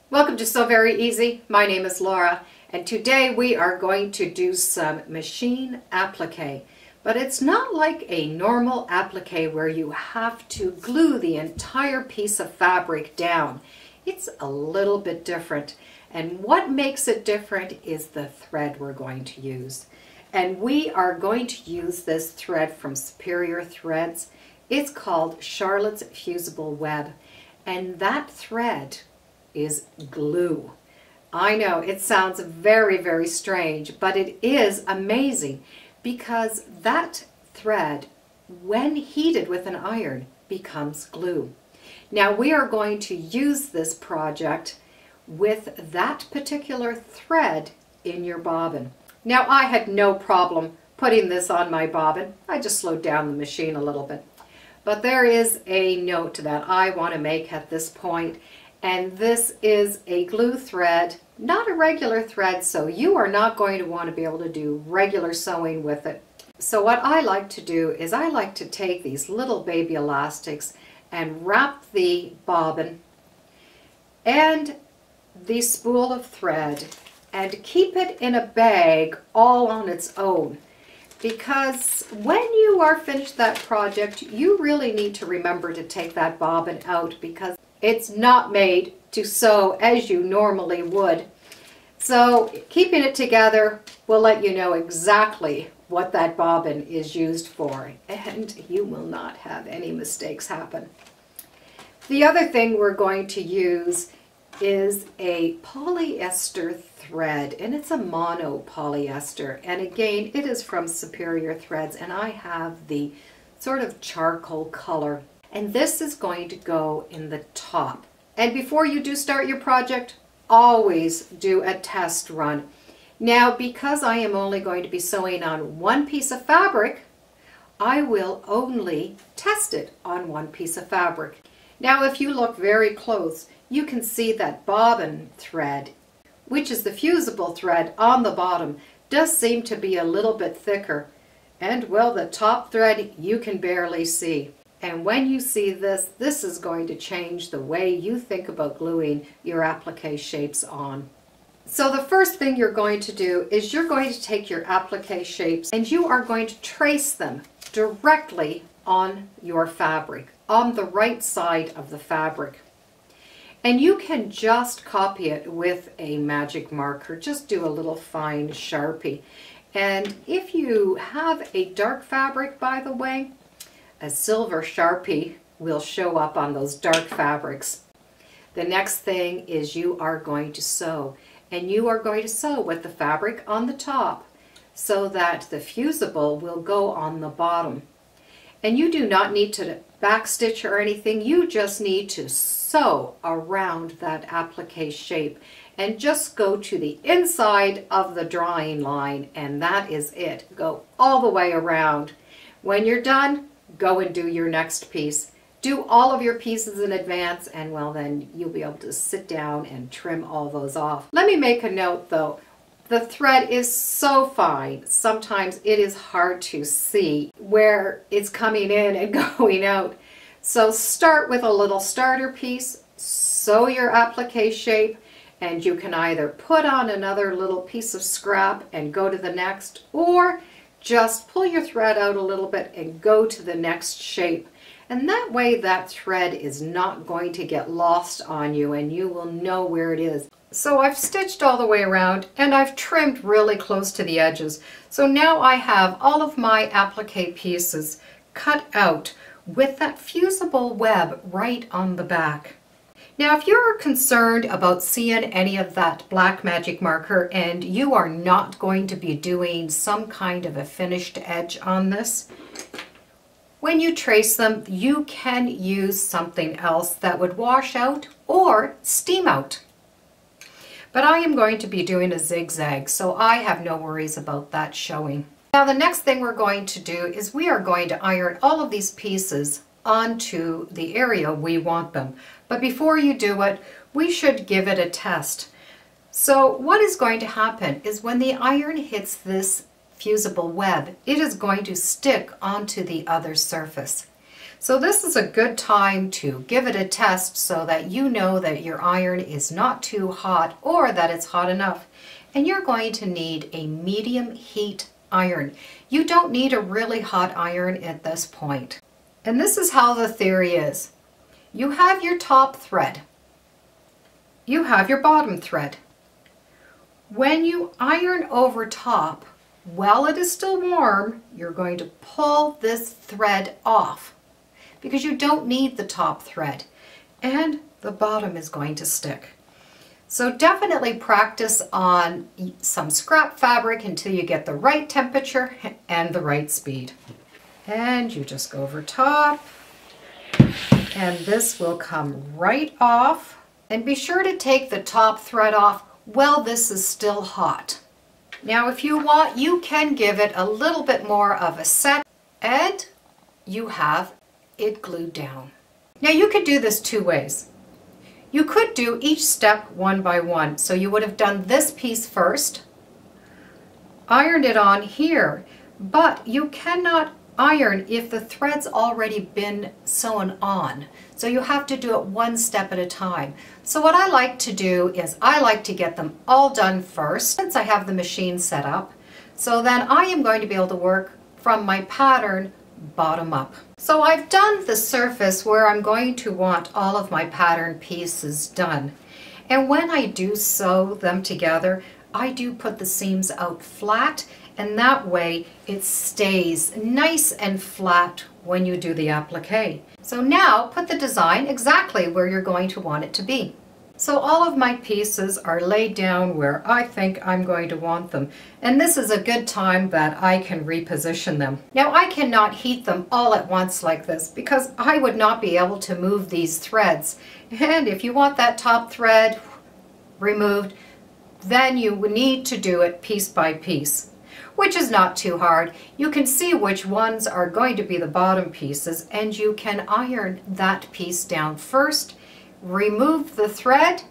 Welcome to So Very Easy. My name is Laura, and today we are going to do some machine applique. But it's not like a normal applique where you have to glue the entire piece of fabric down. It's a little bit different, and what makes it different is the thread we're going to use. And we are going to use this thread from Superior Threads. It's called Charlotte's Fusible Web, and that thread is glue. I know it sounds very, very strange, but it is amazing because that thread, when heated with an iron, becomes glue. Now we are going to use this project with that particular thread in your bobbin. Now I had no problem putting this on my bobbin. I just slowed down the machine a little bit. But there is a note that I want to make at this point. And this is a glue thread, not a regular thread, so you are not going to want to be able to do regular sewing with it. So what I like to do is I like to take these little baby elastics and wrap the bobbin and the spool of thread and keep it in a bag all on its own. Because when you are finished that project, you really need to remember to take that bobbin out because it's not made to sew as you normally would. So keeping it together will let you know exactly what that bobbin is used for, and you will not have any mistakes happen. The other thing we're going to use is a polyester thread, and it's a mono polyester, and again it is from Superior Threads, and I have the sort of charcoal color. And this is going to go in the top. And before you do start your project, always do a test run. Now, because I am only going to be sewing on one piece of fabric, I will only test it on one piece of fabric. Now, if you look very close, you can see that bobbin thread, which is the fusible thread on the bottom, does seem to be a little bit thicker. And, well, the top thread you can barely see. And when you see this, this is going to change the way you think about gluing your applique shapes on. So the first thing you're going to do is you're going to take your applique shapes and you are going to trace them directly on your fabric, on the right side of the fabric. And you can just copy it with a magic marker. Just do a little fine Sharpie. And if you have a dark fabric, by the way, a silver Sharpie will show up on those dark fabrics. The next thing is you are going to sew, and you are going to sew with the fabric on the top so that the fusible will go on the bottom. And you do not need to backstitch or anything, you just need to sew around that applique shape and just go to the inside of the drawing line, and that is it. Go all the way around. When you're done, go and do your next piece. Do all of your pieces in advance, and well, then you'll be able to sit down and trim all those off. Let me make a note though. The thread is so fine, sometimes it is hard to see where it's coming in and going out. So start with a little starter piece, sew your applique shape, and you can either put on another little piece of scrap and go to the next, or just pull your thread out a little bit and go to the next shape. And that way that thread is not going to get lost on you and you will know where it is. So I've stitched all the way around and I've trimmed really close to the edges. So now I have all of my applique pieces cut out with that fusible web right on the back. Now, if you're concerned about seeing any of that black magic marker and you are not going to be doing some kind of a finished edge on this, when you trace them, you can use something else that would wash out or steam out. But I am going to be doing a zigzag, so I have no worries about that showing. Now, the next thing we're going to do is we are going to iron all of these pieces onto the area we want them. But before you do it, we should give it a test. So what is going to happen is when the iron hits this fusible web, it is going to stick onto the other surface. So this is a good time to give it a test so that you know that your iron is not too hot or that it's hot enough. And you're going to need a medium heat iron. You don't need a really hot iron at this point. And this is how the theory is. You have your top thread. You have your bottom thread. When you iron over top, while it is still warm, you're going to pull this thread off because you don't need the top thread and the bottom is going to stick. So definitely practice on some scrap fabric until you get the right temperature and the right speed. And you just go over top and this will come right off. And be sure to take the top thread off while this is still hot. Now if you want, you can give it a little bit more of a set and you have it glued down. Now you could do this two ways. You could do each step one by one. So you would have done this piece first, ironed it on here, but you cannot iron if the thread's already been sewn on. So you have to do it one step at a time. So what I like to do is I like to get them all done first since I have the machine set up. So then I am going to be able to work from my pattern bottom up. So I've done the surface where I'm going to want all of my pattern pieces done. And when I do sew them together, I do put the seams out flat, and that way it stays nice and flat when you do the applique. So now put the design exactly where you're going to want it to be. So all of my pieces are laid down where I think I'm going to want them. And this is a good time that I can reposition them. Now I cannot heat them all at once like this because I would not be able to move these threads. And if you want that top thread removed, then you need to do it piece by piece, which is not too hard. You can see which ones are going to be the bottom pieces and you can iron that piece down first. Remove the thread,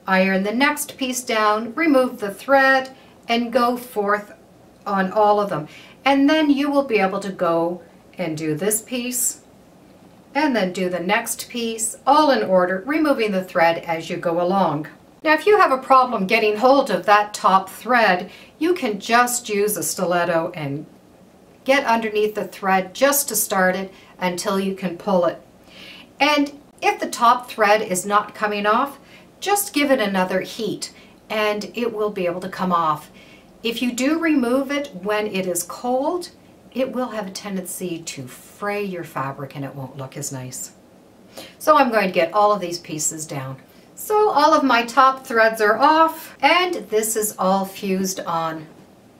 iron the next piece down, remove the thread, and go forth on all of them. And then you will be able to go and do this piece, and then do the next piece, all in order, removing the thread as you go along. Now if you have a problem getting hold of that top thread, you can just use a stiletto and get underneath the thread just to start it until you can pull it. And if the top thread is not coming off, just give it another heat and it will be able to come off. If you do remove it when it is cold, it will have a tendency to fray your fabric and it won't look as nice. So I'm going to get all of these pieces down. So all of my top threads are off and this is all fused on.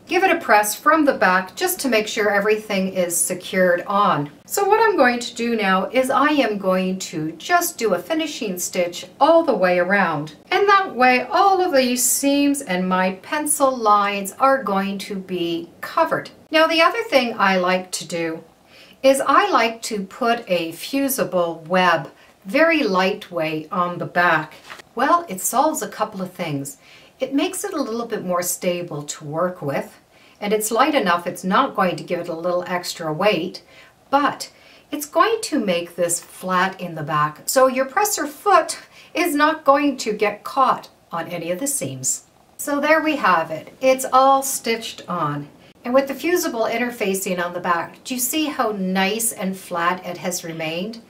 Give it a press from the back just to make sure everything is secured on. So what I'm going to do now is I am going to just do a finishing stitch all the way around. And that way all of these seams and my pencil lines are going to be covered. Now the other thing I like to do is I like to put a fusible web, very lightweight, on the back. Well, it solves a couple of things. It makes it a little bit more stable to work with, and it's light enough it's not going to give it a little extra weight, but it's going to make this flat in the back, so your presser foot is not going to get caught on any of the seams. So there we have it. It's all stitched on. And with the fusible interfacing on the back, do you see how nice and flat it has remained?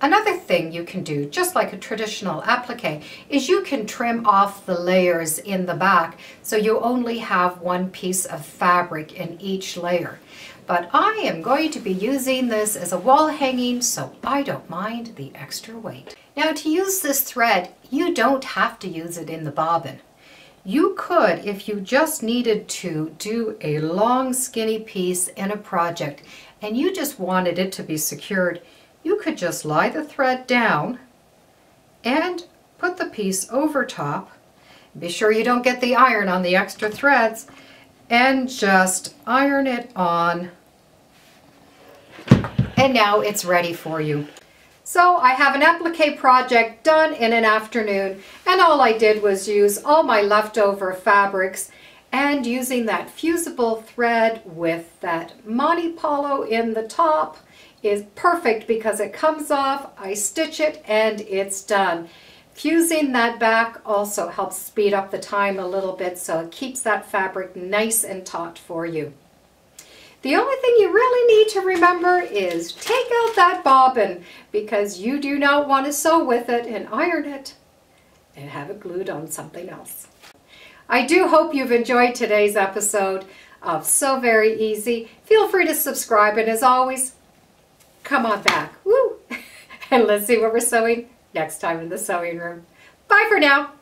Another thing you can do, just like a traditional applique, is you can trim off the layers in the back so you only have one piece of fabric in each layer. But I am going to be using this as a wall hanging, so I don't mind the extra weight. Now to use this thread, you don't have to use it in the bobbin. You could, if you just needed to do a long skinny piece in a project and you just wanted it to be secured, you could just lie the thread down and put the piece over top. Be sure you don't get the iron on the extra threads and just iron it on. And now it's ready for you. So I have an applique project done in an afternoon, and all I did was use all my leftover fabrics and using that fusible thread with that Monte Polo in the top is perfect because it comes off, I stitch it, and it's done. Fusing that back also helps speed up the time a little bit, so it keeps that fabric nice and taut for you. The only thing you really need to remember is take out that bobbin, because you do not want to sew with it and iron it and have it glued on something else. I do hope you've enjoyed today's episode of Sew Very Easy. Feel free to subscribe, and as always, come on back. Woo! And let's see what we're sewing next time in the sewing room. Bye for now.